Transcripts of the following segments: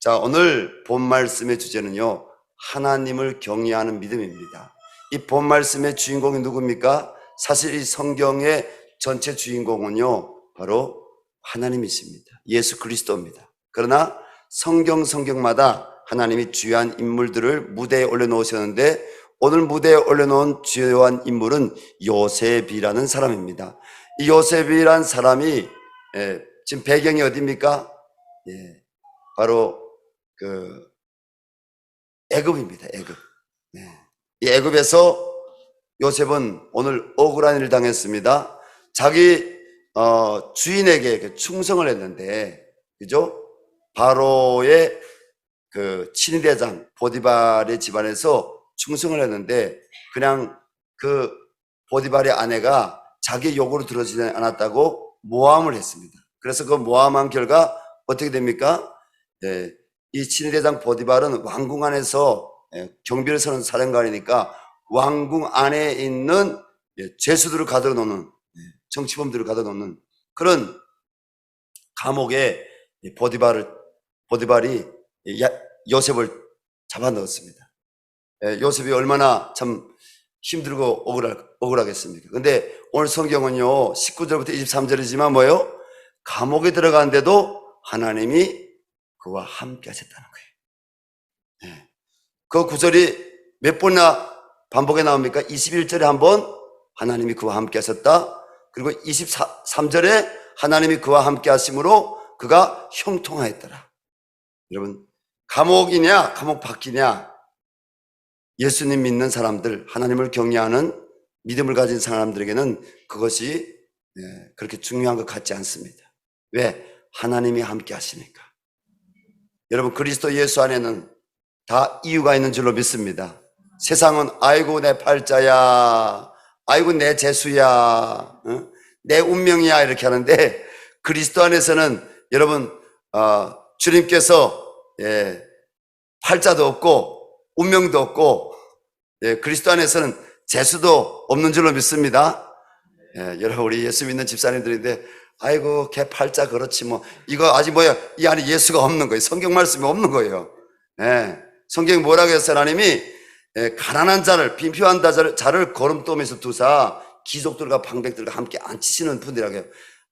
자, 오늘 본 말씀의 주제는요, 하나님을 경외하는 믿음입니다. 이 본 말씀의 주인공이 누굽니까? 사실 이 성경의 전체 주인공은요, 바로 하나님이십니다. 예수 그리스도입니다. 그러나 성경마다 하나님이 주요한 인물들을 무대에 올려놓으셨는데, 오늘 무대에 올려놓은 주요한 인물은 요셉이라는 사람입니다. 이 요셉이란 사람이 지금 배경이 어디입니까? 바로 애굽입니다. 애굽. 이 애굽에서 요셉은 오늘 억울한 일을 당했습니다. 자기 주인에게 충성을 했는데, 그죠? 바로의 친위대장 보디발의 집안에서 충성을 했는데, 그냥 그 보디발의 아내가 자기 요구를 들어주지 않았다고 모함을 했습니다. 그래서 그 모함한 결과 어떻게 됩니까? 이 친위대장 보디발은 왕궁 안에서 경비를 서는 사령관이니까 왕궁 안에 있는 죄수들을 가둬놓는, 정치범들을 가둬놓는 그런 감옥에 보디발이 요셉을 잡아넣었습니다. 요셉이 얼마나 참 힘들고 억울하겠습니까? 근데 오늘 성경은요, 19절부터 23절이지만 뭐예요? 감옥에 들어가는데도 하나님이 그와 함께 하셨다는 거예요. 그 구절이 몇 번이나 반복에 나옵니까? 21절에 한번 하나님이 그와 함께 하셨다. 그리고 23절에 하나님이 그와 함께 하심으로 그가 형통하였더라. 여러분, 감옥이냐 감옥 밖이냐, 예수님 믿는 사람들, 하나님을 경외하는 믿음을 가진 사람들에게는 그것이 그렇게 중요한 것 같지 않습니다. 왜? 하나님이 함께 하시니까. 여러분, 그리스도 예수 안에는 다 이유가 있는 줄로 믿습니다. 세상은 아이고 내 팔자야, 아이고 내 재수야, 내 운명이야 이렇게 하는데, 그리스도 안에서는 여러분 주님께서 팔자도 없고 운명도 없고 그리스도 안에서는 재수도 없는 줄로 믿습니다. 여러분, 우리 예수 믿는 집사님들인데 아이고 걔 팔자 그렇지 뭐, 이거 아직 뭐야, 이 안에 예수가 없는 거예요. 성경 말씀이 없는 거예요. 성경이 뭐라고 했어요? 하나님이 가난한 자를, 빈표한 자를 거름돌에서 두사 귀족들과 방백들과 함께 앉히시는 분이라고 해요.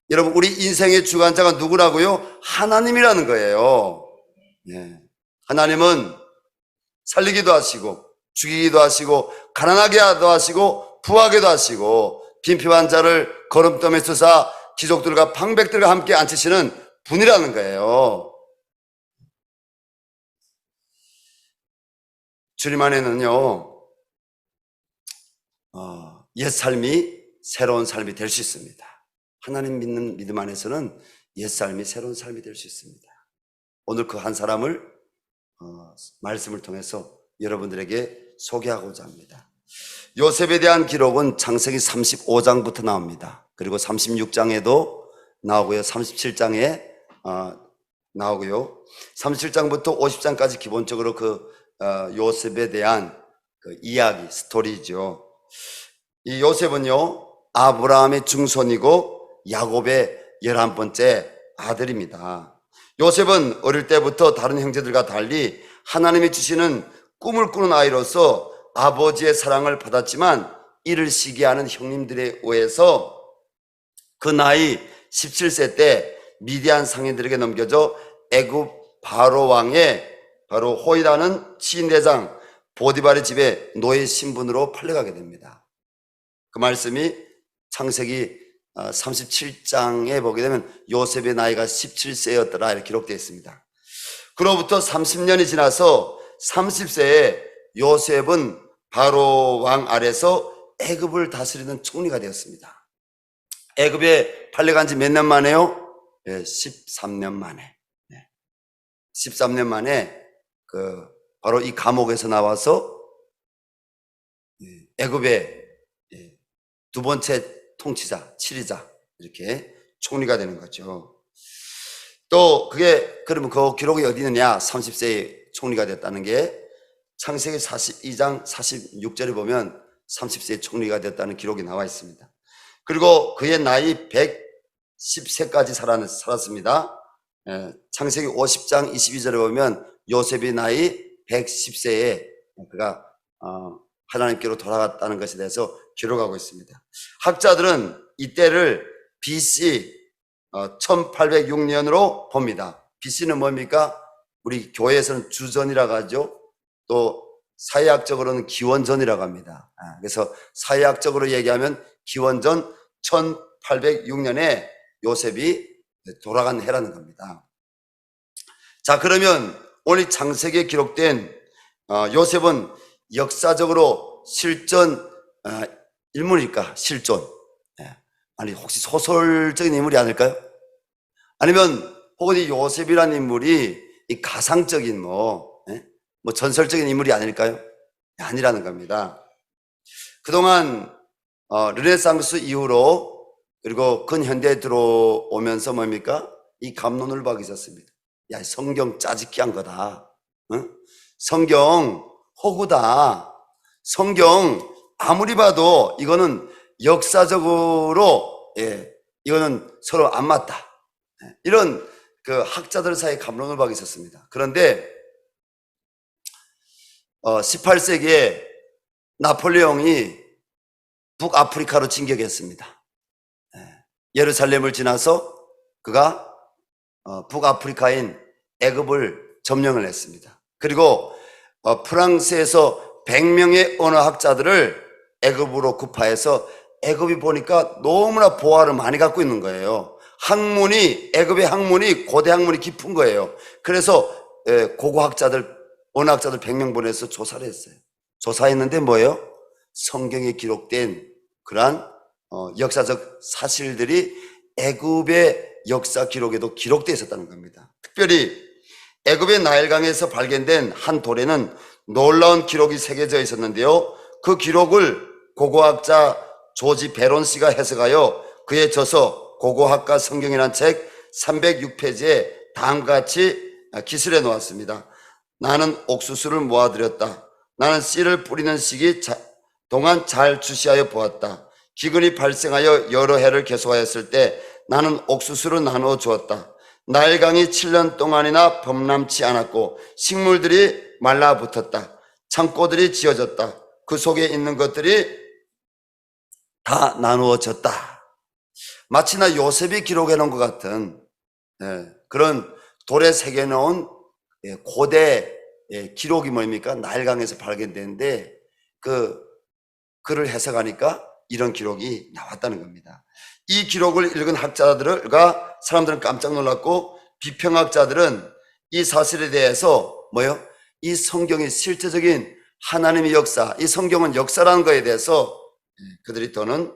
여러분, 우리 인생의 주관자가 누구라고요? 하나님이라는 거예요. 하나님은 살리기도 하시고 죽이기도 하시고 가난하게 하기도 하시고 부하게도 하시고 빈표한 자를 거름돌에 두사 귀족들과 방백들과 함께 앉히시는 분이라는 거예요. 주님 안에는요, 옛 삶이 새로운 삶이 될 수 있습니다. 하나님 믿는 믿음 안에서는 옛 삶이 새로운 삶이 될 수 있습니다. 오늘 그 한 사람을 말씀을 통해서 여러분들에게 소개하고자 합니다. 요셉에 대한 기록은 창세기 35장부터 나옵니다. 그리고 36장에도 나오고요, 37장에 나오고요, 37장부터 50장까지 기본적으로 요셉에 대한 이야기, 스토리죠. 이 요셉은요, 아브라함의 증손이고 야곱의 11번째 아들입니다. 요셉은 어릴 때부터 다른 형제들과 달리 하나님이 주시는 꿈을 꾸는 아이로서 아버지의 사랑을 받았지만, 이를 시기하는 형님들에 의해서 그 나이 17세 때 미디안 상인들에게 넘겨져 애굽 바로 왕의 바로 호이라는 친위대장 보디발의 집에 노예 신분으로 팔려가게 됩니다. 그 말씀이 창세기 37장에 보게 되면 요셉의 나이가 17세였더라 이렇게 기록되어 있습니다. 그로부터 30년이 지나서 30세에 요셉은 바로 왕 아래서 애굽을 다스리는 총리가 되었습니다. 애굽에 팔려간 지 몇 년 만에요? 13년 만에. 13년 만에 바로 이 감옥에서 나와서 애굽의 두 번째 통치자, 치리자, 이렇게 총리가 되는 거죠. 또 그러면 그 기록이 어디 있느냐? 30세에 총리가 됐다는 게 창세기 42장 46절에 보면 30세에 총리가 됐다는 기록이 나와 있습니다. 그리고 그의 나이 110세까지 살았습니다. 창세기 50장 22절에 보면 요셉이 나이 110세에 그가 하나님께로 돌아갔다는 것에 대해서 기록하고 있습니다. 학자들은 이때를 BC 1806년으로 봅니다. BC는 뭡니까? 우리 교회에서는 주전이라고 하죠. 또 사회학적으로는 기원전이라고 합니다. 그래서 사회학적으로 얘기하면 기원전 1806년에 요셉이 돌아간 해라는 겁니다. 자, 그러면 오늘 창세기에 기록된 요셉은 역사적으로 실존 인물일까? 실존. 아니, 혹시 소설적인 인물이 아닐까요? 아니면 혹은 이 요셉이라는 인물이 이 가상적인 뭐 전설적인 인물이 아닐까요? 아니라는 겁니다. 그동안 르네상스 이후로 그리고 근현대에 들어오면서 뭡니까? 이 갑론을박이 있었습니다. 야, 성경 짜집기한 거다. 응? 성경 허구다. 성경 아무리 봐도 이거는 역사적으로 이거는 서로 안 맞다. 이런 그 학자들 사이에 갑론을박이 있었습니다. 그런데 18세기에 나폴레옹이 북아프리카로 진격했습니다. 예루살렘을 지나서 그가 북아프리카인 애굽을 점령을 했습니다. 그리고 프랑스에서 100명의 언어학자들을 애굽으로 구파해서 애굽이 보니까 너무나 보화를 많이 갖고 있는 거예요. 애굽의 학문이 고대 학문이 깊은 거예요. 그래서 고고학자들, 언어학자들 100명 보내서 조사를 했어요. 조사했는데 뭐예요? 성경에 기록된 그러한 역사적 사실들이 애굽의 역사 기록에도 기록되어 있었다는 겁니다. 특별히 애굽의 나일강에서 발견된 한 돌에는 놀라운 기록이 새겨져 있었는데요. 그 기록을 고고학자 조지 베론 씨가 해석하여 그에 져서 고고학과 성경이라는 책 306페이지에 다음과 같이 기술해 놓았습니다. 나는 옥수수를 모아들였다. 나는 씨를 뿌리는 시기 동안 잘 주시하여 보았다. 기근이 발생하여 여러 해를 계속하였을 때 나는 옥수수를 나누어 주었다. 나일강이 7년 동안이나 범람치 않았고 식물들이 말라붙었다. 창고들이 지어졌다. 그 속에 있는 것들이 다 나누어졌다. 마치나 요셉이 기록해 놓은 것 같은 그런 돌에 새겨놓은 고대 기록이 뭡니까? 나일강에서 발견되는데 그를 해석하니까 이런 기록이 나왔다는 겁니다. 이 기록을 읽은 학자들과 사람들은 깜짝 놀랐고 비평학자들은 이 사실에 대해서 이 성경의 실제적인 하나님의 역사, 이 성경은 역사라는 것에 대해서 그들이 더는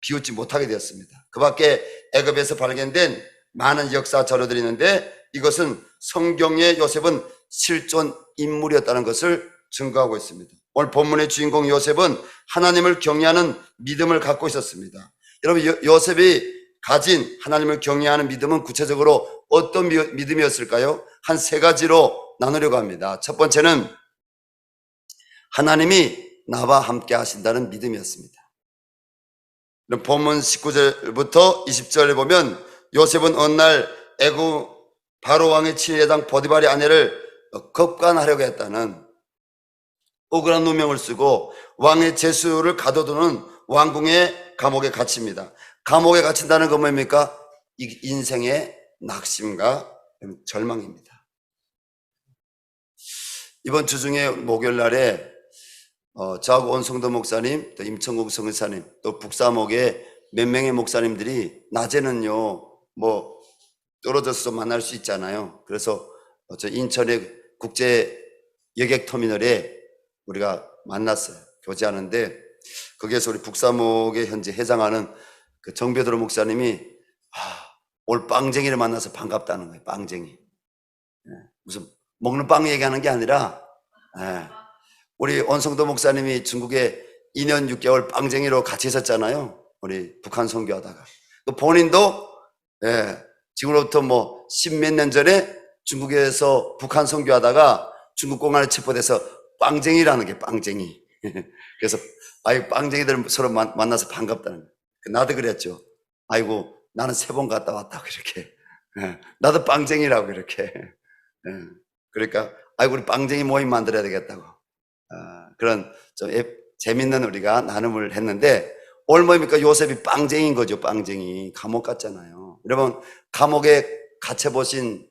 비웃지 못하게 되었습니다. 그 밖에 애굽에서 발견된 많은 역사 자료들이 있는데 이것은 성경의 요셉은 실존 인물이었다는 것을 증거하고 있습니다. 오늘 본문의 주인공 요셉은 하나님을 경외하는 믿음을 갖고 있었습니다. 여러분, 요셉이 가진 하나님을 경외하는 믿음은 구체적으로 어떤 믿음이었을까요? 한 세 가지로 나누려고 합니다. 첫 번째는 하나님이 나와 함께 하신다는 믿음이었습니다. 본문 19절부터 20절에 보면 요셉은 어느 날 애굽 바로 왕의 친위대장 보디발의 아내를 겁간하려고 했다는 억울한 누명을 쓰고 왕의 제수를 가둬두는 왕궁의 감옥에 갇힙니다. 감옥에 갇힌다는 건 뭡니까? 인생의 낙심과 절망입니다. 이번 주 중에 목요일 날에 저하고 온성도 목사님, 또 임천국 성사님, 또 북사목의 몇 명의 목사님들이 낮에는요 떨어져서 만날 수 있잖아요. 그래서 저 인천의 국제 여객터미널에 우리가 만났어요. 교제하는데 거기에서 우리 북사목에 현재 회장하는 그 정배도로 목사님이 올 빵쟁이를 만나서 반갑다는 거예요. 빵쟁이. 무슨 먹는 빵 얘기하는 게 아니라 우리 온성도 목사님이 중국에 2년 6개월 빵쟁이로 같이 있었잖아요. 우리 북한 선교하다가. 본인도 지금으로부터 십몇 년 전에 중국에서 북한 선교하다가 중국 공안에 체포돼서 빵쟁이라는 게 빵쟁이. 그래서 빵쟁이들 서로 만나서 반갑다는 거예요. 나도 그랬죠. 아이고 나는 3번 갔다 왔다고 이렇게. 나도 빵쟁이라고 이렇게. 그러니까 아이고 우리 빵쟁이 모임 만들어야 되겠다고. 그런 좀 재밌는 우리가 나눔을 했는데 오늘 뭡니까? 요셉이 빵쟁이인 거죠. 빵쟁이. 감옥 갔잖아요. 여러분 감옥에 갇혀 보신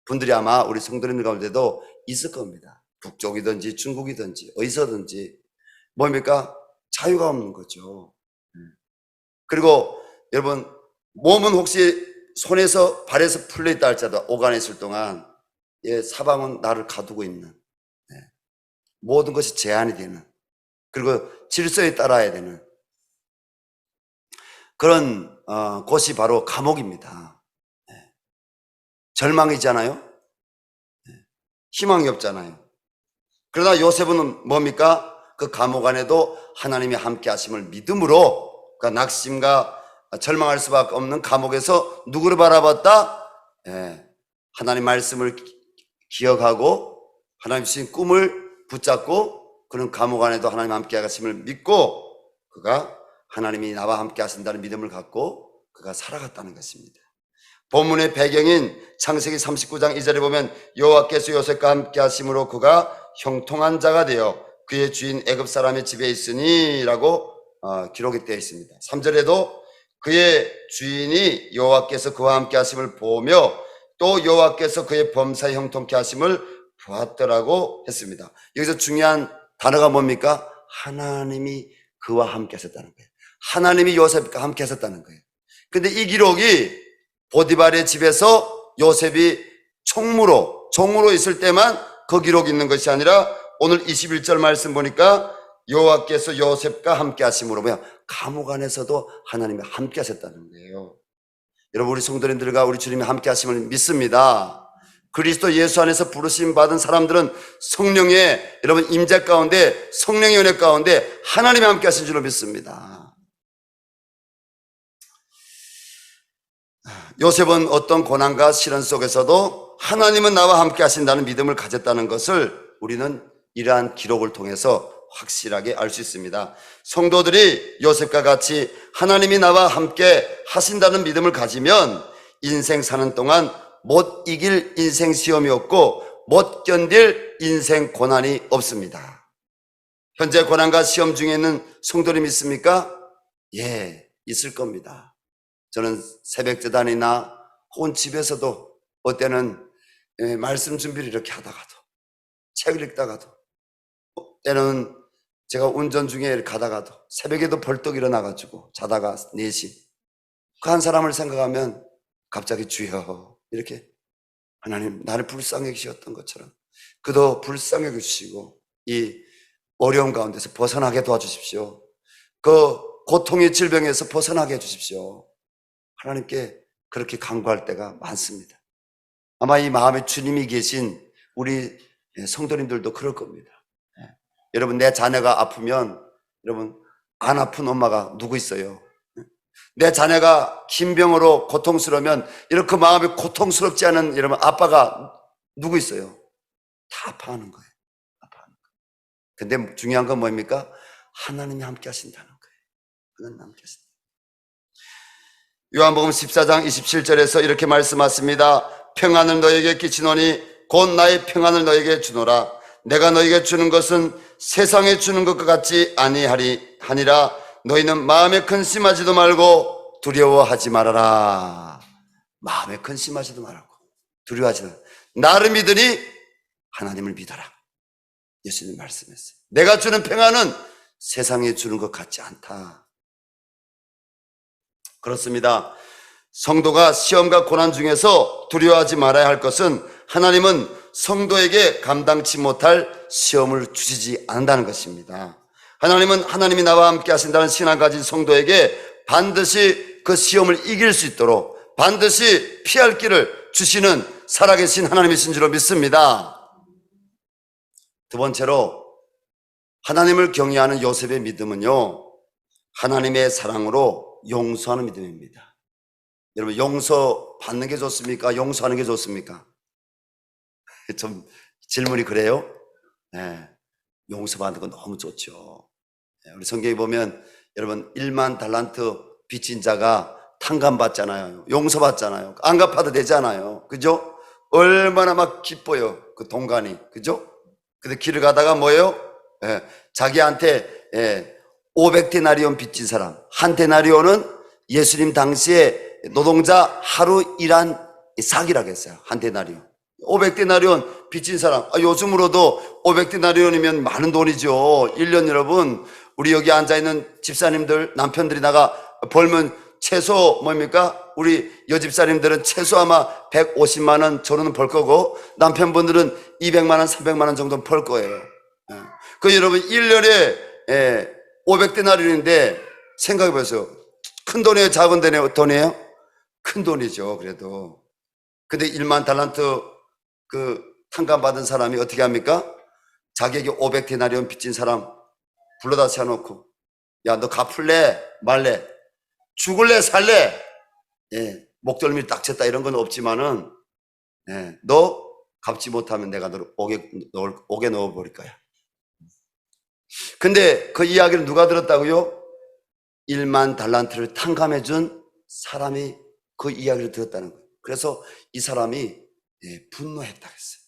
분들이 아마 우리 성도님들 가운데도 있을 겁니다. 북쪽이든지 중국이든지 어디서든지 뭡니까? 자유가 없는 거죠. 그리고 여러분 몸은 혹시 손에서 발에서 풀려있다 할지라도 오간에 있을 동안 사방은 나를 가두고 있는 모든 것이 제한이 되는 그리고 질서에 따라야 되는 그런 곳이 바로 감옥입니다. 절망이잖아요. 희망이 없잖아요. 그러나 요셉은 뭡니까? 그 감옥 안에도 하나님이 함께 하심을 믿음으로 그러니까 낙심과 절망할 수밖에 없는 감옥에서 누구를 바라봤다? 하나님 말씀을 기억하고 하나님 주신 꿈을 붙잡고 그는 감옥 안에도 하나님 함께 하심을 믿고 그가 하나님이 나와 함께 하신다는 믿음을 갖고 그가 살아갔다는 것입니다. 본문의 배경인 창세기 39장 2절에 보면 여호와께서 요셉과 함께 하심으로 그가 형통한 자가 되어 그의 주인 애굽 사람의 집에 있으니 라고 기록이 되어 있습니다. 3절에도 그의 주인이 여호와께서 그와 함께 하심을 보며 또 여호와께서 그의 범사에 형통케 하심을 보았더라고 했습니다. 여기서 중요한 단어가 뭡니까? 하나님이 그와 함께 하셨다는 거예요. 하나님이 요셉과 함께 하셨다는 거예요. 근데 이 기록이 보디발의 집에서 요셉이 종으로 있을 때만 그 기록이 있는 것이 아니라 오늘 21절 말씀 보니까 여호와께서 요셉과 함께 하심으로 뭐야? 감옥 안에서도 하나님이 함께 하셨다는 거예요. 여러분 우리 성도님들과 우리 주님이 함께 하심을 믿습니다. 그리스도 예수 안에서 부르심 받은 사람들은 성령의 여러분 임재 가운데 성령의 은혜 가운데 하나님이 함께 하신 줄로 믿습니다. 요셉은 어떤 고난과 시련 속에서도 하나님은 나와 함께 하신다는 믿음을 가졌다는 것을 우리는 이러한 기록을 통해서 확실하게 알 수 있습니다. 성도들이 요셉과 같이 하나님이 나와 함께 하신다는 믿음을 가지면 인생 사는 동안 못 이길 인생 시험이 없고 못 견딜 인생 고난이 없습니다. 현재 고난과 시험 중에 있는 성도님 있습니까? 예, 있을 겁니다. 저는 새벽 재단이나 혹은 집에서도 어때는 말씀 준비를 이렇게 하다가도 책을 읽다가도 때는 제가 운전 중에 가다가도 새벽에도 벌떡 일어나가지고 자다가 4시 그 한 사람을 생각하면 갑자기 주여 이렇게 하나님 나를 불쌍히 여기셨던 것처럼 그도 불쌍히 여기시고 이 어려움 가운데서 벗어나게 도와주십시오. 그 고통의 질병에서 벗어나게 해주십시오. 하나님께 그렇게 간구할 때가 많습니다. 아마 이 마음에 주님이 계신 우리 성도님들도 그럴 겁니다. 여러분 내 자녀가 아프면 여러분 안 아픈 엄마가 누구 있어요? 내 자녀가 긴 병으로 고통스러우면 이렇게 마음이 고통스럽지 않은 여러분 아빠가 누구 있어요? 다 아파하는 거예요. 아파하는 거예요. 근데 중요한 건 뭡니까? 하나님이 함께 하신다는 거예요. 하나님 함께 하신다. 요한복음 14장 27절에서 이렇게 말씀하십니다. 평안을 너에게 끼치노니 곧 나의 평안을 너에게 주노라. 내가 너에게 주는 것은 세상에 주는 것과 같지 아니하니라. 너희는 마음에 근심하지도 말고 두려워하지 말아라. 마음에 근심하지도 말고 두려워하지 말고 나를 믿으니 하나님을 믿어라. 예수님 말씀했어요. 내가 주는 평안은 세상에 주는 것 같지 않다. 그렇습니다. 성도가 시험과 고난 중에서 두려워하지 말아야 할 것은 하나님은 성도에게 감당치 못할 시험을 주시지 않는다는 것입니다. 하나님은 하나님이 나와 함께 하신다는 신앙 가진 성도에게 반드시 그 시험을 이길 수 있도록 반드시 피할 길을 주시는 살아계신 하나님이신 줄로 믿습니다. 두 번째로 하나님을 경외하는 요셉의 믿음은요, 하나님의 사랑으로 용서하는 믿음입니다. 여러분 용서 받는 게 좋습니까? 용서하는 게 좋습니까? 좀 질문이 그래요? 네, 용서받는 건 너무 좋죠. 우리 성경에 보면 여러분 1만 달란트 빚진 자가 탕감받잖아요. 용서받잖아요. 안 갚아도 되잖아요. 그죠? 얼마나 막 기뻐요. 그 동간이. 그죠? 근데 길을 가다가 뭐예요? 자기한테 500데나리온 빚진 사람. 한 데나리온은 예수님 당시에 노동자 하루 일한 삭이라고 했어요. 한 데나리온. 500데나리온 빚진 사람. 요즘으로도 500데나리온이면 많은 돈이죠. 1년 여러분, 우리 여기 앉아있는 집사님들, 남편들이 나가 벌면 최소 뭡니까? 우리 여집사님들은 최소 아마 150만 원 정도는 벌 거고, 남편분들은 200만 원, 300만 원 정도는 벌 거예요. 그 여러분 1년에 500데나리온인데 생각해 보세요. 큰 돈이에요? 작은 돈이에요? 큰 돈이죠. 그래도. 근데 1만 달란트 그 탕감받은 사람이 어떻게 합니까? 자기에게 500데나리온 빚진 사람 불러다 세워놓고, 야, 너 갚을래? 말래? 죽을래? 살래? 목덜미 딱 쳤다 이런 건 없지만은, 너 갚지 못하면 내가 너를 옥에 넣어버릴 거야. 근데 그 이야기를 누가 들었다고요? 1만 달란트를 탕감해준 사람이 그 이야기를 들었다는 거예요. 그래서 이 사람이 분노했다 했어요.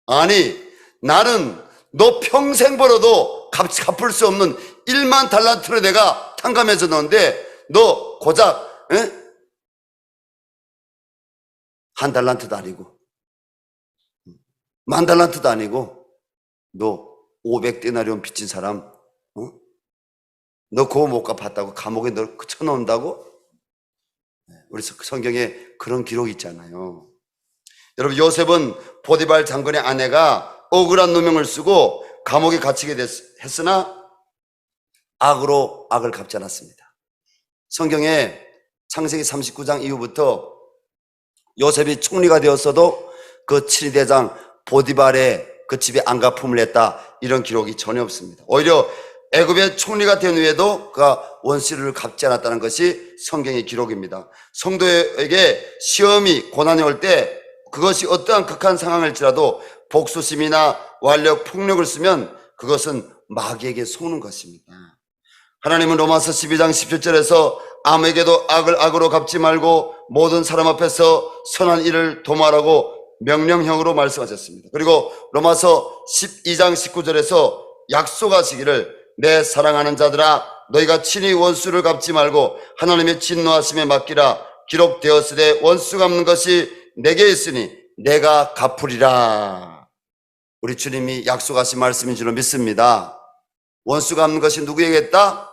아니, 나는 너 평생 벌어도 갚을 수 없는 1만 달란트를 내가 탕감해서 넣었는데 너 고작 한 달란트도 아니고 10,000달란트도 아니고 너 500데나리온 빚진 사람, 너 그거 못 갚았다고 감옥에 너 쳐놓는다고? 우리 성경에 그런 기록이 있잖아요. 여러분, 요셉은 보디발 장군의 아내가 억울한 누명을 쓰고 감옥에 갇히게 했으나 악으로 악을 갚지 않았습니다. 성경에 창세기 39장 이후부터 요셉이 총리가 되었어도 그 친위대장 보디발의 그 집에 안갚음을 냈다, 이런 기록이 전혀 없습니다. 오히려 애굽의 총리가 된 후에도 그가 원수를 갚지 않았다는 것이 성경의 기록입니다. 성도에게 시험이 고난이 올 때 그것이 어떠한 극한 상황일지라도 복수심이나 완력, 폭력을 쓰면 그것은 마귀에게 속는 것입니다. 하나님은 로마서 12장 17절에서 아무에게도 악을 악으로 갚지 말고 모든 사람 앞에서 선한 일을 도모하라고 명령형으로 말씀하셨습니다. 그리고 로마서 12장 19절에서 약속하시기를, 내 사랑하는 자들아, 너희가 친히 원수를 갚지 말고 하나님의 진노하심에 맡기라. 기록되었으되 원수 갚는 것이 내게 있으니 내가 갚으리라. 우리 주님이 약속하신 말씀인 줄로 믿습니다. 원수 갚는 것이 누구에게 있다?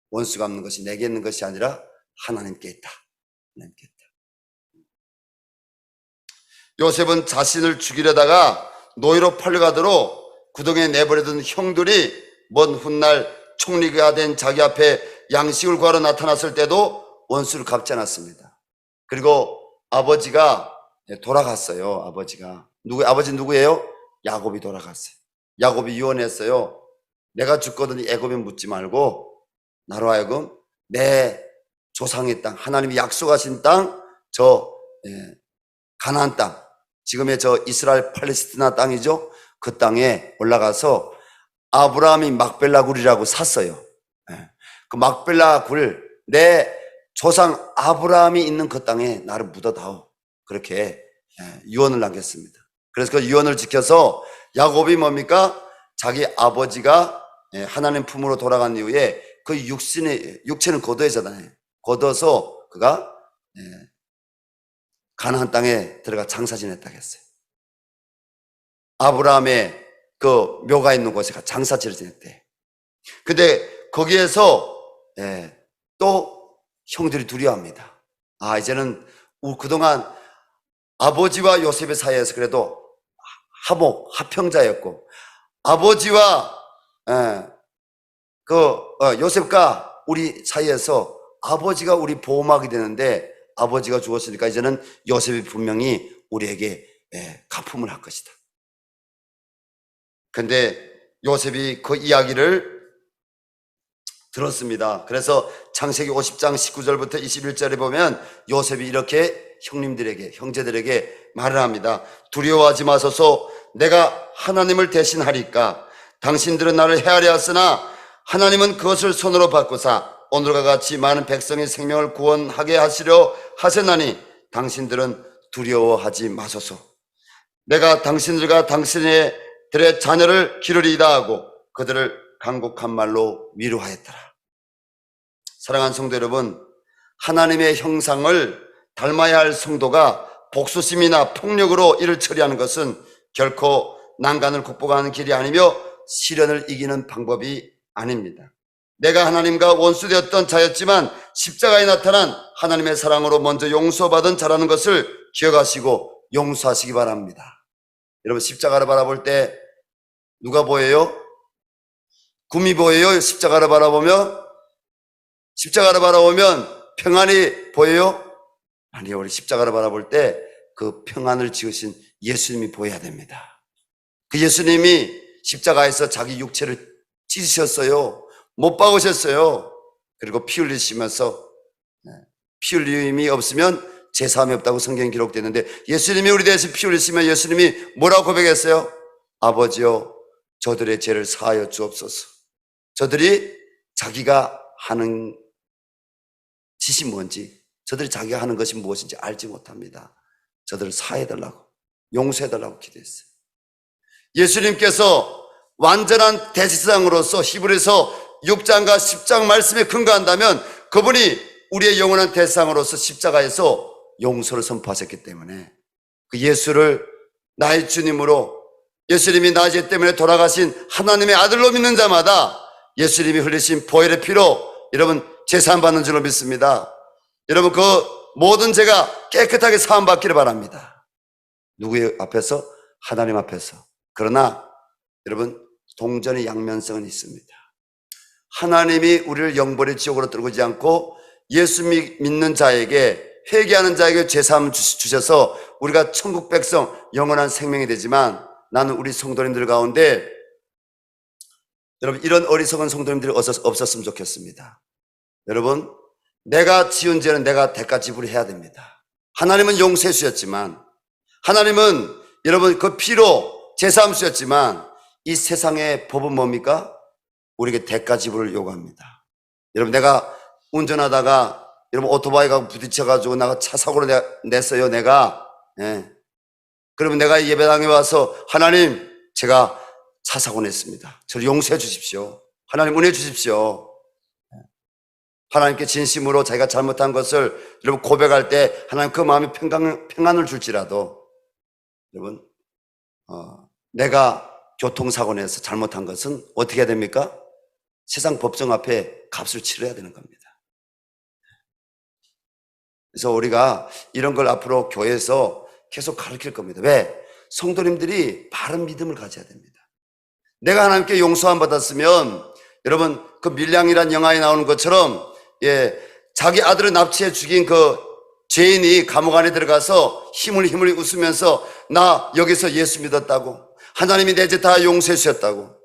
원수 갚는 것이 내게 있는 것이 아니라 하나님께 있다. 하나님께 있다. 요셉은 자신을 죽이려다가 노예로 팔려가도록 구덩이에 내버려둔 형들이 먼 훗날 총리가 된 자기 앞에 양식을 구하러 나타났을 때도 원수를 갚지 않았습니다. 그리고 아버지가 돌아갔어요. 아버지 누구예요? 야곱이 돌아갔어요. 야곱이 유언했어요. 내가 죽거든 애굽에 묻지 말고 나로 하여금 내 조상의 땅, 하나님이 약속하신 땅, 가나안 땅, 지금의 이스라엘 팔레스티나 땅이죠. 그 땅에 올라가서 아브라함이 막벨라 굴이라고 샀어요. 그 막벨라 굴, 내 조상 아브라함이 있는 그 땅에 나를 묻어다오. 그렇게 유언을 남겼습니다. 그래서 그 유언을 지켜서 야곱이 뭡니까? 자기 아버지가 하나님 품으로 돌아간 이후에 그 육체는 고도해졌잖아요. 고도서 그가 가나안 땅에 들어가 장사 지냈다고 했어요. 아브라함의 그 묘가 있는 곳에 장사지를 지냈대. 근데 거기에서 또 형들이 두려워합니다. 이제는 그동안 아버지와 요셉의 사이에서 그래도 합형자였고, 아버지와 요셉과 우리 사이에서 아버지가 우리 보호막이 되는데 아버지가 죽었으니까 이제는 요셉이 분명히 우리에게 갚음을 할 것이다. 근데 요셉이 그 이야기를 들었습니다. 그래서 창세기 50장 19절부터 21절에 보면 요셉이 이렇게 형제들에게 말을 합니다. 두려워하지 마소서, 내가 하나님을 대신하리까. 당신들은 나를 헤아려 하으나 하나님은 그것을 손으로 바꾸사 오늘과 같이 많은 백성의 생명을 구원하게 하시려 하셨나니 당신들은 두려워하지 마소서. 내가 당신들과 당신의 들의 자녀를 기르리이다 하고 그들을 간곡한 말로 위로하였더라. 사랑하는 성도 여러분, 하나님의 형상을 닮아야 할 성도가 복수심이나 폭력으로 이를 처리하는 것은 결코 난간을 극복하는 길이 아니며 시련을 이기는 방법이 아닙니다. 내가 하나님과 원수되었던 자였지만 십자가에 나타난 하나님의 사랑으로 먼저 용서받은 자라는 것을 기억하시고 용서하시기 바랍니다. 여러분, 십자가를 바라볼 때 누가 보여요? 금이 보여요? 십자가를 바라보면 평안이 보여요? 아니요. 우리 십자가를 바라볼 때 그 평안을 지으신 예수님이 보여야 됩니다. 그 예수님이 십자가에서 자기 육체를 찢으셨어요. 못 박으셨어요. 그리고 피 흘리시면서, 피 흘림이 없으면 제사함이 없다고 성경에 기록되는데, 예수님이 우리 대신 피 흘리시면 예수님이 뭐라고 고백했어요? 아버지여, 저들의 죄를 사하여 주옵소서. 저들이 자기가 하는 짓이 뭔지, 저들이 자기가 하는 것이 무엇인지 알지 못합니다. 저들을 사해달라고, 용서해달라고 기도했어요. 예수님께서 완전한 대제사장으로서 히브리서 6장과 10장 말씀에 근거한다면 그분이 우리의 영원한 대제사장으로서 십자가에서 용서를 선포하셨기 때문에 그 예수를 나의 주님으로, 예수님이 나의 죄 때문에 돌아가신 하나님의 아들로 믿는 자마다 예수님이 흘리신 보혈의 피로 여러분 제사함 받는 줄로 믿습니다. 여러분, 그 모든 죄가 깨끗하게 사함받기를 바랍니다. 누구의 앞에서? 하나님 앞에서. 그러나 여러분, 동전의 양면성은 있습니다. 하나님이 우리를 영벌의 지옥으로 떨구지 않고 예수 믿는 자에게, 회개하는 자에게 죄사함을 주셔서 우리가 천국 백성, 영원한 생명이 되지만, 나는 우리 성도님들 가운데 여러분 이런 어리석은 성도님들이 없었으면 좋겠습니다. 여러분, 내가 지은 죄는 내가 대가 지불해야 됩니다. 하나님은 용서해 주셨지만, 하나님은 여러분 그 피로 제사함 주셨지만, 이 세상의 법은 뭡니까? 우리에게 대가 지불을 요구합니다. 여러분, 내가 운전하다가 여러분 오토바이가 부딪혀가지고 내가 차 사고를 냈어요. 내가. 그러면 내가 예배당에 와서 하나님, 제가 차 사고 냈습니다. 저를 용서해 주십시오. 하나님 은혜 주십시오. 하나님께 진심으로 자기가 잘못한 것을 여러분 고백할 때 하나님 그 마음에 평안을 줄지라도, 여러분 내가 교통사고 내서 잘못한 것은 어떻게 해야 됩니까? 세상 법정 앞에 값을 치러야 되는 겁니다. 그래서 우리가 이런 걸 앞으로 교회에서 계속 가르칠 겁니다. 왜? 성도님들이 바른 믿음을 가져야 됩니다. 내가 하나님께 용서함 받았으면, 여러분 그 밀량이란 영화에 나오는 것처럼, 자기 아들을 납치해 죽인 그 죄인이 감옥 안에 들어가서 힘을 웃으면서 나 여기서 예수 믿었다고, 하나님이 내 죄 다 용서해 주셨다고.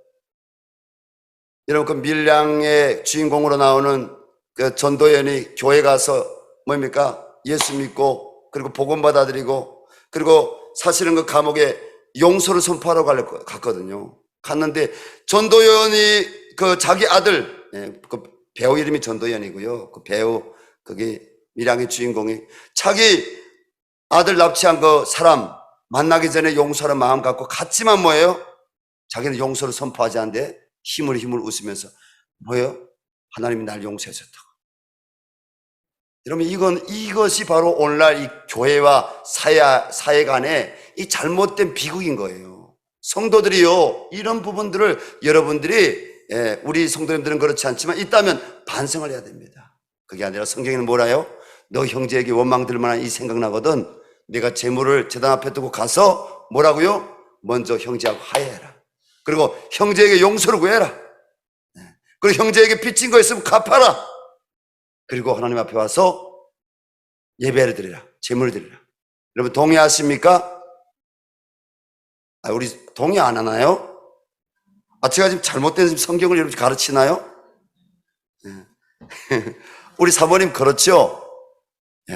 여러분, 그 밀량의 주인공으로 나오는 그 전도연이 교회 가서 뭡니까? 예수 믿고, 그리고 복음 받아들이고, 그리고 사실은 그 감옥에 용서를 선포하러 갔거든요. 갔는데 전도연이 그 자기 아들, 그 배우 이름이 전도연이고요. 그 배우, 거기 밀양의 주인공이 자기 아들 납치한 그 사람 만나기 전에 용서하는 마음 갖고 갔지만 뭐예요? 자기는 용서를 선포하지 않는데 힘을 웃으면서 뭐예요? 하나님이 날 용서해 줬다고. 여러분, 이것이 바로 오늘날 이 교회와 사회 간의 이 잘못된 비극인 거예요. 성도들이요, 이런 부분들을 여러분들이, 우리 성도님들은 그렇지 않지만 있다면 반성을 해야 됩니다. 그게 아니라 성경에는 뭐라요? 너 형제에게 원망 들 만한 이 생각나거든 내가 재물을 제단 앞에 두고 가서 뭐라고요? 먼저 형제하고 화해해라. 그리고 형제에게 용서를 구해라. 그리고 형제에게 빚진 거 있으면 갚아라. 그리고 하나님 앞에 와서 예배를 드리라. 재물을 드리라. 여러분 동의하십니까? 우리 동의 안 하나요? 제가 지금 잘못된 성경을 여러분 가르치나요? 우리 사모님 그렇죠?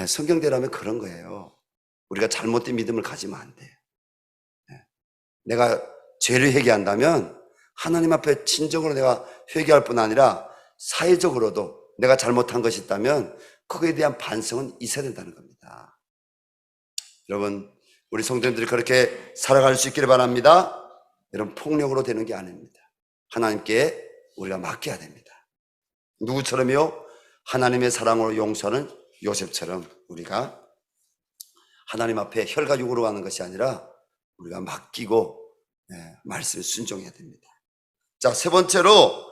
성경대로라면 그런 거예요. 우리가 잘못된 믿음을 가지면 안 돼요. 내가 죄를 회개한다면 하나님 앞에 진정으로 내가 회개할 뿐 아니라 사회적으로도 내가 잘못한 것이 있다면 그거에 대한 반성은 있어야 된다는 겁니다. 여러분, 우리 성도님들이 그렇게 살아갈 수 있기를 바랍니다. 여러분, 폭력으로 되는 게 아닙니다. 하나님께 우리가 맡겨야 됩니다. 누구처럼요? 하나님의 사랑으로 용서하는 요셉처럼 우리가 하나님 앞에 혈과 육으로 가는 것이 아니라 우리가 맡기고 말씀에 순종해야 됩니다. 자, 세 번째로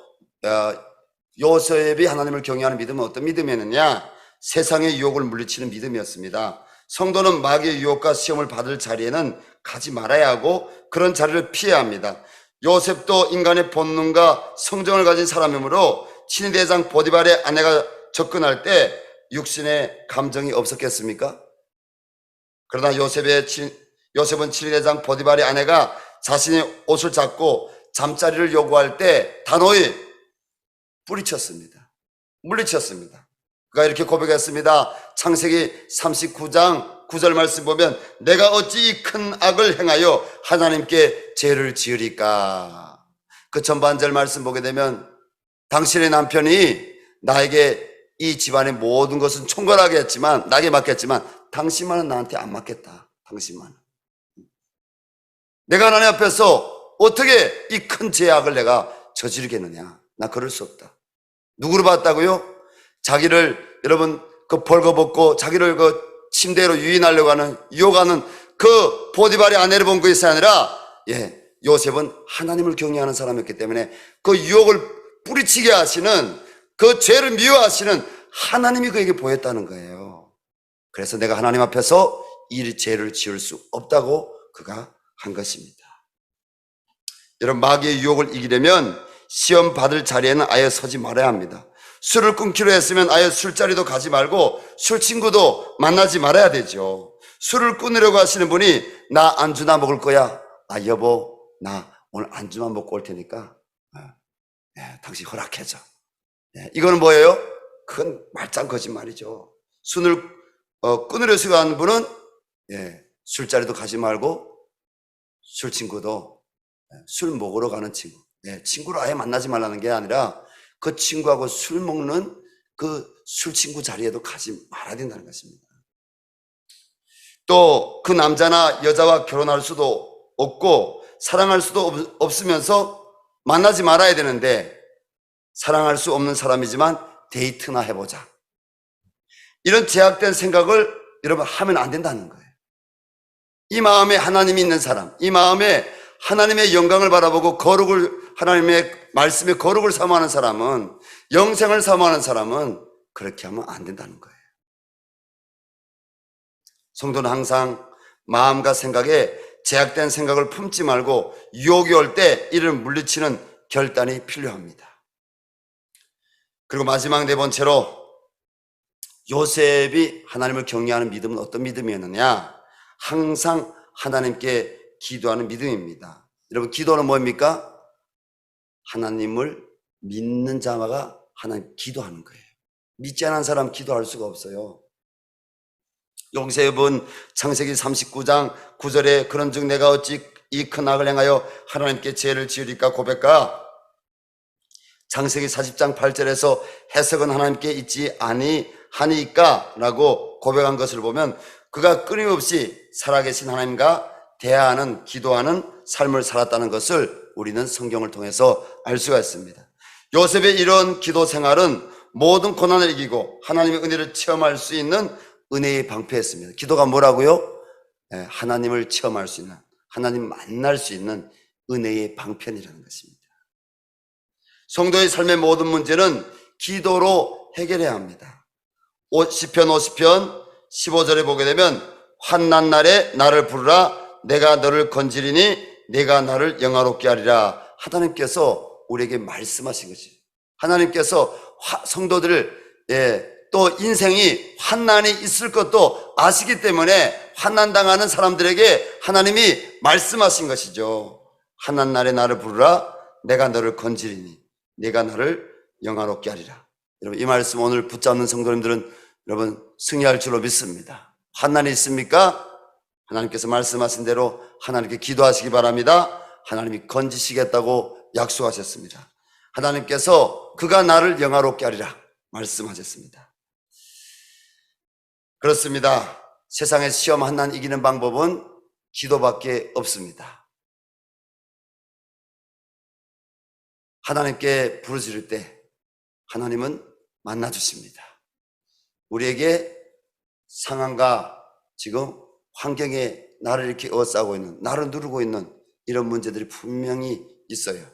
요셉이 하나님을 경외하는 믿음은 어떤 믿음이었느냐? 세상의 유혹을 물리치는 믿음이었습니다. 성도는 마귀의 유혹과 시험을 받을 자리에는 가지 말아야 하고 그런 자리를 피해야 합니다. 요셉도 인간의 본능과 성정을 가진 사람이므로 친위 대장 보디발의 아내가 접근할 때 육신의 감정이 없었겠습니까? 그러나 요셉은 친위 대장 보디발의 아내가 자신의 옷을 잡고 잠자리를 요구할 때 단호히 뿌리쳤습니다. 물리쳤습니다. 그가 이렇게 고백했습니다. 창세기 39장 9절 말씀 보면 내가 어찌 이 큰 악을 행하여 하나님께 죄를 지으리까. 그 전반절 말씀 보게 되면 당신의 남편이 나에게 이 집안의 모든 것은 총괄하게 했지만 나에게 맡겼지만 당신만은 나한테 안 맡겠다. 당신만은. 내가 하나님 앞에서 어떻게 이 큰 죄악을 내가 저지르겠느냐. 나 그럴 수 없다. 누구를 봤다고요? 자기를 여러분 그 벌거벗고 자기를 그 침대로 유인하려고 하는 유혹하는 그 보디발의 아내를 본 것이 아니라 요셉은 하나님을 경외하는 사람이었기 때문에 그 유혹을 뿌리치게 하시는 그 죄를 미워하시는 하나님이 그에게 보였다는 거예요. 그래서 내가 하나님 앞에서 이 죄를 지을 수 없다고 그가 한 것입니다. 여러분, 마귀의 유혹을 이기려면 시험 받을 자리에는 아예 서지 말아야 합니다. 술을 끊기로 했으면 아예 술자리도 가지 말고 술 친구도 만나지 말아야 되죠. 술을 끊으려고 하시는 분이 나 안주나 먹을 거야. 아, 여보, 나 오늘 안주만 먹고 올 테니까 당신 허락해줘. 이거는 뭐예요? 그건 말짱 거짓말이죠. 술을 끊으려고 하는 분은 술자리도 가지 말고 술 친구도 술 먹으러 가는 친구, 친구를 아예 만나지 말라는 게 아니라 그 친구하고 술 먹는 그 술 친구 자리에도 가지 말아야 된다는 것입니다. 또 그 남자나 여자와 결혼할 수도 없고 사랑할 수도 없으면서 만나지 말아야 되는데 사랑할 수 없는 사람이지만 데이트나 해보자. 이런 제약된 생각을 여러분 하면 안 된다는 거예요. 이 마음에 하나님이 있는 사람, 이 마음에 하나님의 영광을 바라보고 하나님의 말씀에 거룩을 사모하는 사람은, 영생을 사모하는 사람은 그렇게 하면 안 된다는 거예요. 성도는 항상 마음과 생각에 제약된 생각을 품지 말고 유혹이 올 때 이를 물리치는 결단이 필요합니다. 그리고 마지막 네 번째로 요셉이 하나님을 경외하는 믿음은 어떤 믿음이었느냐? 항상 하나님께 기도하는 믿음입니다. 여러분, 기도는 뭡니까? 하나님을 믿는 자가 하나님 기도하는 거예요. 믿지 않은 사람 기도할 수가 없어요. 요셉은 창세기 39장 9절에 그런즉 내가 어찌 이 큰 악을 행하여 하나님께 죄를 지으리까 고백과 창세기 40장 8절에서 해석은 하나님께 있지 아니하니까 라고 고백한 것을 보면 그가 끊임없이 살아계신 하나님과 대화하는, 기도하는 삶을 살았다는 것을 우리는 성경을 통해서 알 수가 있습니다. 요셉의 이런 기도 생활은 모든 고난을 이기고 하나님의 은혜를 체험할 수 있는 은혜의 방패였습니다. 기도가 뭐라고요? 하나님을 체험할 수 있는, 하나님 만날 수 있는 은혜의 방편이라는 것입니다. 성도의 삶의 모든 문제는 기도로 해결해야 합니다. 시편 50편 15절에 보게 되면 환난 날에 나를 부르라 내가 너를 건지리니 내가 나를 영화롭게 하리라. 하나님께서 우리에게 말씀하신 것이에요. 하나님께서 성도들을 또 인생이 환난이 있을 것도 아시기 때문에 환난당하는 사람들에게 하나님이 말씀하신 것이죠. 환난 날에 나를 부르라 내가 너를 건지리니 내가 나를 영화롭게 하리라. 여러분, 이 말씀 오늘 붙잡는 성도님들은 여러분 승리할 줄로 믿습니다. 환난이 있습니까? 하나님께서 말씀하신 대로 하나님께 기도하시기 바랍니다. 하나님이 건지시겠다고 약속하셨습니다. 하나님께서 그가 나를 영화롭게 하리라. 말씀하셨습니다. 그렇습니다. 세상의 시험 하나 이기는 방법은 기도밖에 없습니다. 하나님께 부르짖을 때 하나님은 만나주십니다. 우리에게 상황과 지금 환경에 나를 이렇게 어싸고 있는, 나를 누르고 있는 이런 문제들이 분명히 있어요.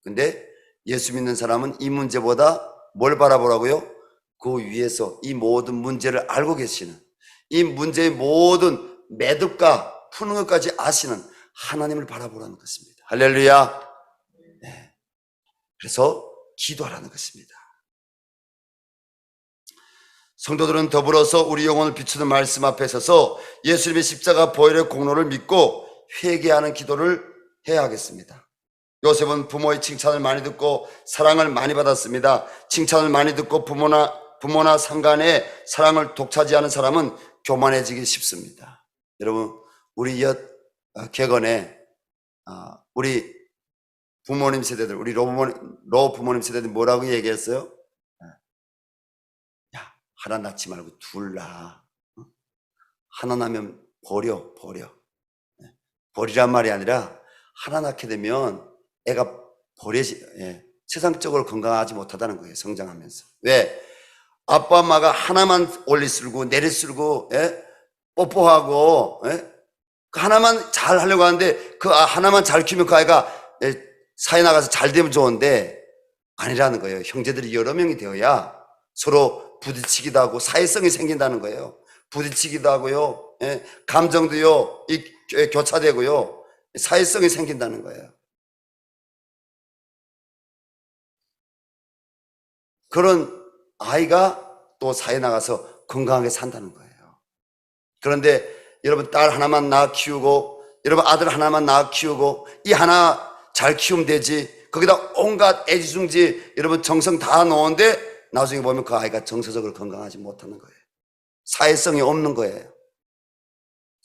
근데 예수 믿는 사람은 이 문제보다 뭘 바라보라고요? 그 위에서 이 모든 문제를 알고 계시는, 이 문제의 모든 매듭과 푸는 것까지 아시는 하나님을 바라보라는 것입니다. 할렐루야. 네. 그래서 기도하라는 것입니다. 성도들은 더불어서 우리 영혼을 비추는 말씀 앞에 서서 예수님의 십자가 보혈의 공로를 믿고 회개하는 기도를 해야 하겠습니다. 요셉은 부모의 칭찬을 많이 듣고 사랑을 많이 받았습니다. 칭찬을 많이 듣고 부모나 상간의 사랑을 독차지하는 사람은 교만해지기 쉽습니다. 여러분, 우리 옛 객언에 우리 부모님 세대들, 우리 로 부모님 세대들 뭐라고 얘기했어요? 야, 하나 낳지 말고 둘 낳아. 하나 낳으면 버려. 버리란 말이 아니라 하나 낳게 되면 애가 세상적으로 건강하지 못하다는 거예요. 성장하면서. 왜? 아빠 엄마가 하나만 올리 쓸고 내리 쓸고 뽀뽀하고 그 하나만 잘 하려고 하는데 그 하나만 잘 키우면 그 아이가 사회 나가서 잘 되면 좋은데 아니라는 거예요. 형제들이 여러 명이 되어야 서로 부딪히기도 하고 사회성이 생긴다는 거예요. 부딪히기도 하고요. 감정도요. 교차되고요. 사회성이 생긴다는 거예요. 그런 아이가 또 사회 나가서 건강하게 산다는 거예요. 그런데 여러분 딸 하나만 낳아 키우고 여러분 아들 하나만 낳아 키우고 이 하나 잘 키우면 되지. 거기다 온갖 애지중지 여러분 정성 다 넣었는데 나중에 보면 그 아이가 정서적으로 건강하지 못하는 거예요. 사회성이 없는 거예요.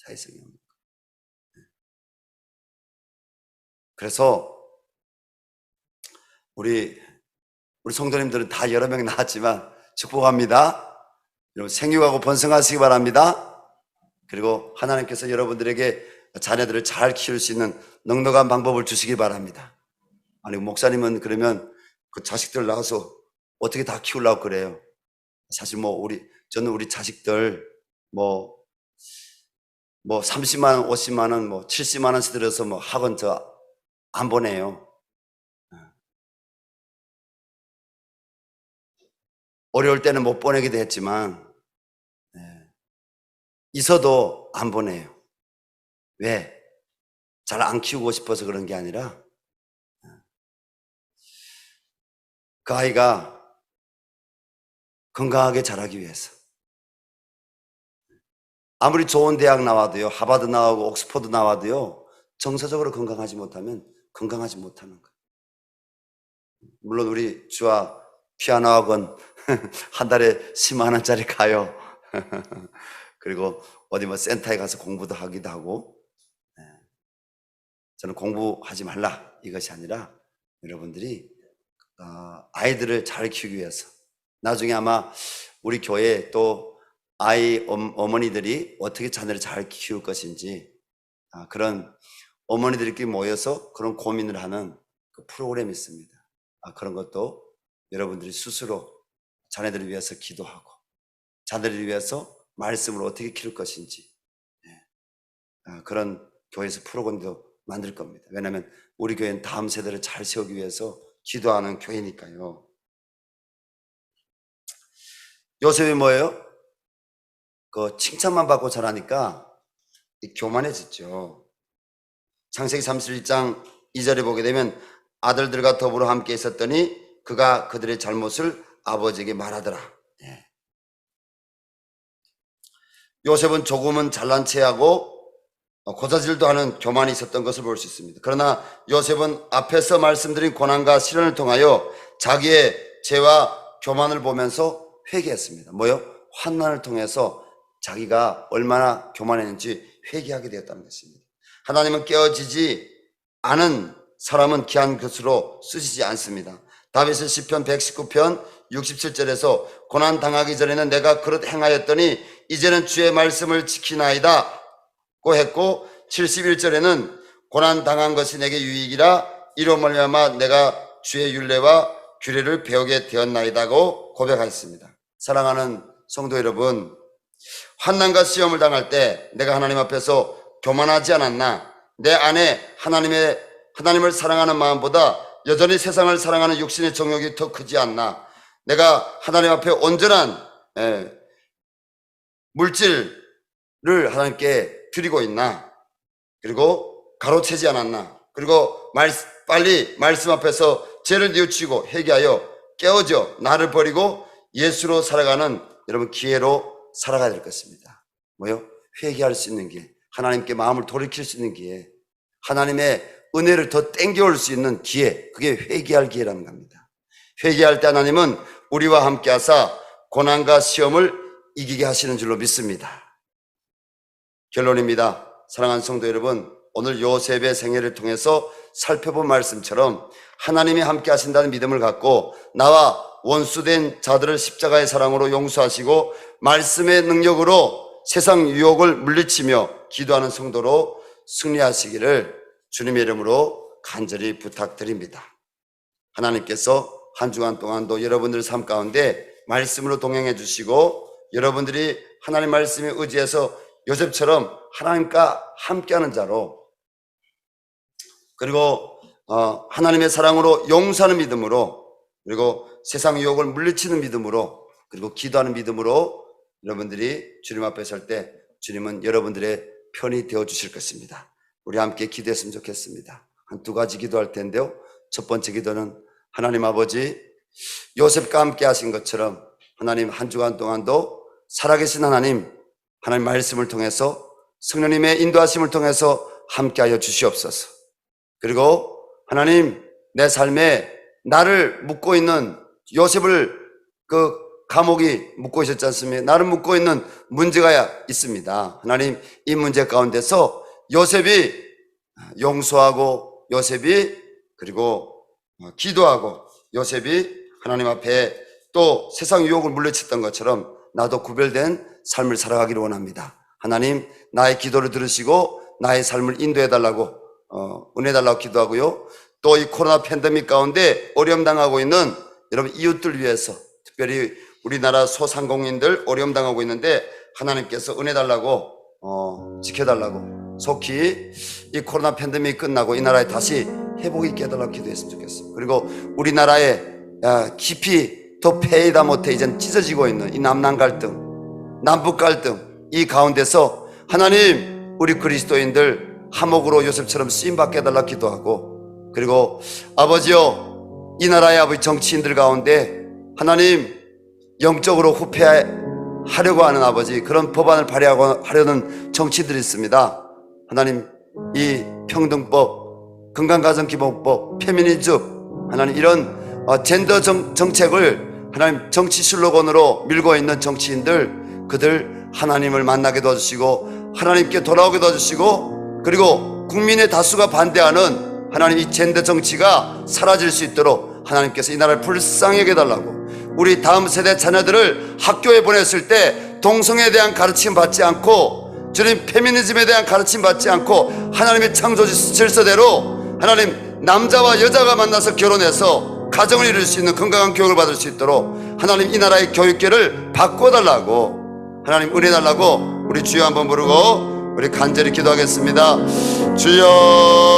사회성이 없는 거예요. 그래서 우리 성도님들은 다 여러 명이 나왔지만 축복합니다. 여러분 생육하고 번성하시기 바랍니다. 그리고 하나님께서 여러분들에게 자녀들을 잘 키울 수 있는 넉넉한 방법을 주시기 바랍니다. 아니 목사님은 그러면 그 자식들 낳아서 어떻게 다 키우려고 그래요? 사실 저는 우리 자식들 30만 원, 50만 원, 70만 원씩 들여서 학원 안 보내요. 어려울 때는 못 보내기도 했지만 있어도 안 보내요. 왜? 잘 안 키우고 싶어서 그런 게 아니라 그 아이가 건강하게 자라기 위해서 아무리 좋은 대학 나와도요, 하버드 나오고 옥스퍼드 나와도요, 정서적으로 건강하지 못하면 건강하지 못하는 거예요. 물론 우리 주와 피아노 학원 한 달에 10만 원짜리 가요. 그리고 어디 센터에 가서 공부도 하기도 하고. 저는 공부하지 말라 이것이 아니라 여러분들이 아이들을 잘 키우기 위해서 나중에 아마 우리 교회에 또 어머니들이 어떻게 자녀를 잘 키울 것인지 그런 어머니들끼리 모여서 그런 고민을 하는 그 프로그램이 있습니다. 그런 것도 여러분들이 스스로 자녀들을 위해서 기도하고 자녀들을 위해서 말씀을 어떻게 키울 것인지 그런 교회에서 프로그램도 만들 겁니다. 왜냐하면 우리 교회는 다음 세대를 잘 세우기 위해서 기도하는 교회니까요. 요셉이 뭐예요? 그 칭찬만 받고 자라니까 교만해졌죠. 창세기 31장 2절에 보게 되면 아들들과 더불어 함께 있었더니 그가 그들의 잘못을 아버지에게 말하더라. 요셉은 조금은 잘난 체하고 고자질도 하는 교만이 있었던 것을 볼 수 있습니다. 그러나 요셉은 앞에서 말씀드린 고난과 시련을 통하여 자기의 죄와 교만을 보면서 회개했습니다. 뭐요? 환난을 통해서 자기가 얼마나 교만했는지 회개하게 되었다는 것입니다. 하나님은 깨어지지 않은 사람은 귀한 것으로 쓰시지 않습니다. 다윗의 시편 119편 67절에서 고난 당하기 전에는 내가 그릇 행하였더니 이제는 주의 말씀을 지키나이다 고 했고, 71절에는 고난 당한 것이 내게 유익이라 이로 말미암아 내가 주의 율례와 규례를 배우게 되었나이다고 고백하였습니다. 사랑하는 성도 여러분, 환난과 시험을 당할 때 내가 하나님 앞에서 교만하지 않았나? 내 안에 하나님을 사랑하는 마음보다 여전히 세상을 사랑하는 육신의 정욕이 더 크지 않나? 내가 하나님 앞에 온전한 물질을 하나님께 드리고 있나? 그리고 가로채지 않았나? 그리고 빨리 말씀 앞에서 죄를 뉘우치고 회개하여 깨어져 나를 버리고 예수로 살아가는 여러분 기회로 살아가야 될 것입니다. 뭐요? 회개할 수 있는 기회, 하나님께 마음을 돌이킬 수 있는 기회, 하나님의 은혜를 더 땡겨올 수 있는 기회, 그게 회개할 기회라는 겁니다. 회개할 때 하나님은 우리와 함께 하사 고난과 시험을 이기게 하시는 줄로 믿습니다. 결론입니다. 사랑하는 성도 여러분, 오늘 요셉의 생애를 통해서 살펴본 말씀처럼 하나님이 함께 하신다는 믿음을 갖고 나와 원수된 자들을 십자가의 사랑으로 용서하시고 말씀의 능력으로 세상 유혹을 물리치며 기도하는 성도로 승리하시기를 주님의 이름으로 간절히 부탁드립니다. 하나님께서 한 주간 동안도 여러분들 삶 가운데 말씀으로 동행해 주시고 여러분들이 하나님 말씀에 의지해서 요셉처럼 하나님과 함께하는 자로, 그리고 하나님의 사랑으로 용서하는 믿음으로, 그리고 세상 유혹을 물리치는 믿음으로, 그리고 기도하는 믿음으로 여러분들이 주님 앞에 설 때 주님은 여러분들의 편이 되어 주실 것입니다. 우리 함께 기도했으면 좋겠습니다. 한 두 가지 기도할 텐데요. 첫 번째 기도는 하나님 아버지, 요셉과 함께 하신 것처럼 하나님 한 주간 동안도 살아계신 하나님 말씀을 통해서 성령님의 인도하심을 통해서 함께하여 주시옵소서. 그리고 하나님, 내 삶에 나를 묶고 있는 요셉을 그 감옥이 묶고 있었지 않습니까? 나를 묶고 있는 문제가 있습니다. 하나님, 이 문제 가운데서 요셉이 용서하고 요셉이 그리고 기도하고 요셉이 하나님 앞에 또 세상 유혹을 물리쳤던 것처럼 나도 구별된 삶을 살아가기를 원합니다. 하나님, 나의 기도를 들으시고 나의 삶을 인도해 달라고 은혜 달라고 기도하고요. 또 이 코로나 팬데믹 가운데 어려움 당하고 있는 여러분 이웃들 위해서, 특별히 우리나라 소상공인들 어려움 당하고 있는데 하나님께서 은혜 달라고 지켜달라고, 속히 이 코로나 팬데믹 끝나고 이 나라에 다시 회복이 있게 해달라고 기도했으면 좋겠습니다. 그리고 우리나라에 깊이 더 패이다 못해 이젠 찢어지고 있는 이 남남 갈등, 남북 갈등, 이 가운데서 하나님, 우리 그리스도인들 화목으로 요셉처럼 쓰임받게 해달라고 기도하고, 그리고 아버지요, 이 나라의 아버지 정치인들 가운데 하나님 영적으로 후퇴하려고 하는 아버지, 그런 법안을 발의하려는 정치인들이 있습니다. 하나님, 이 평등법, 건강가정기본법, 페미니즘, 하나님 이런 젠더 정책을 하나님 정치 슬로건으로 밀고 있는 정치인들, 그들 하나님을 만나게 도와주시고 하나님께 돌아오게 도와주시고, 그리고 국민의 다수가 반대하는 하나님 이 젠더 정치가 사라질 수 있도록 하나님께서 이 나라를 불쌍하게 해달라고, 우리 다음 세대 자녀들을 학교에 보냈을 때 동성애에 대한 가르침 받지 않고, 주님 페미니즘에 대한 가르침 받지 않고 하나님의 창조 질서대로 하나님 남자와 여자가 만나서 결혼해서 가정을 이룰 수 있는 건강한 교육을 받을 수 있도록 하나님 이 나라의 교육계를 바꿔달라고, 하나님 은혜 달라고 우리 주여 한번 부르고 우리 간절히 기도하겠습니다. 주여